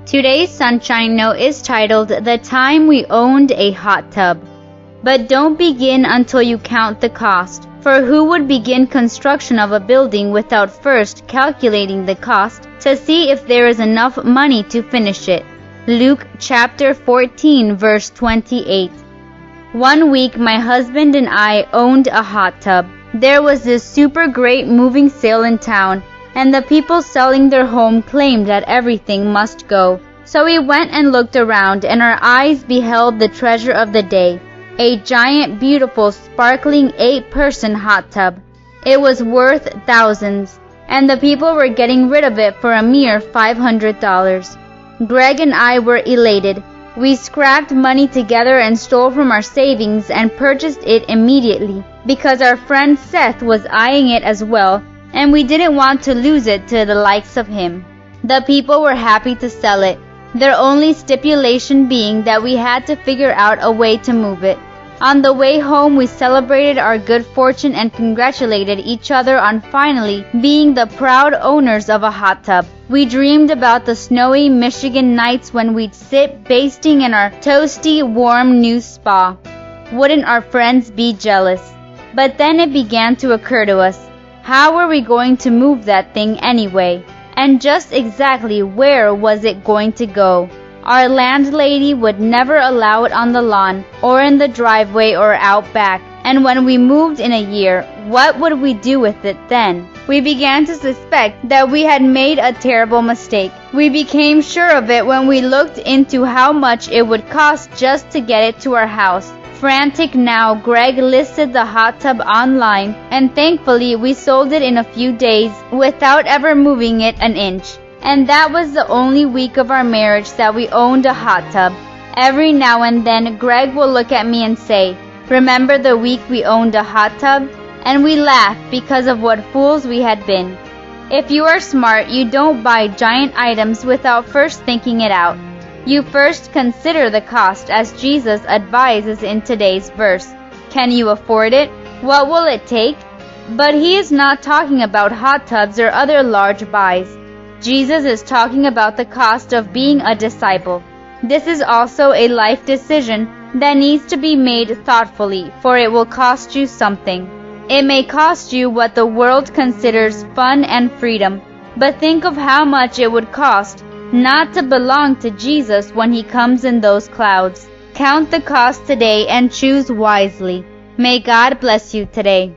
Today's sunshine note is titled, "The Time We Owned a Hot Tub." But don't begin until you count the cost. For who would begin construction of a building without first calculating the cost to see if there is enough money to finish it? Luke chapter 14 verse 28. One week my husband and I owned a hot tub. There was this super great moving sale in town, and the people selling their home claimed that everything must go. So we went and looked around, and our eyes beheld the treasure of the day, a giant, beautiful, sparkling 8-person hot tub. It was worth thousands, and the people were getting rid of it for a mere $500. Greg and I were elated. We scrapped money together and stole from our savings and purchased it immediately, because our friend Sept was eyeing it as well, and we didn't want to lose it to the likes of him. The people were happy to sell it, their only stipulation being that we had to figure out a way to move it. On the way home, we celebrated our good fortune and congratulated each other on finally being the proud owners of a hot tub. We dreamed about the snowy Michigan nights when we'd sit basting in our toasty, warm new spa. Wouldn't our friends be jealous? But then it began to occur to us, how were we going to move that thing anyway? And just exactly where was it going to go? Our landlady would never allow it on the lawn, or in the driveway, or out back. And when we moved in a year, what would we do with it then? We began to suspect that we had made a terrible mistake. We became sure of it when we looked into how much it would cost just to get it to our house. Frantic now, Greg listed the hot tub online, and thankfully we sold it in a few days without ever moving it an inch. And that was the only week of our marriage that we owned a hot tub. Every now and then, Greg will look at me and say, "Remember the week we owned a hot tub?" And we laugh because of what fools we had been. If you are smart, you don't buy giant items without first thinking it out. You first consider the cost, as Jesus advises in today's verse. Can you afford it? What will it take? But he is not talking about hot tubs or other large buys. Jesus is talking about the cost of being a disciple. This is also a life decision that needs to be made thoughtfully, for it will cost you something. It may cost you what the world considers fun and freedom, but think of how much it would cost not to belong to Jesus when he comes in those clouds. Count the cost today and choose wisely. May God bless you today.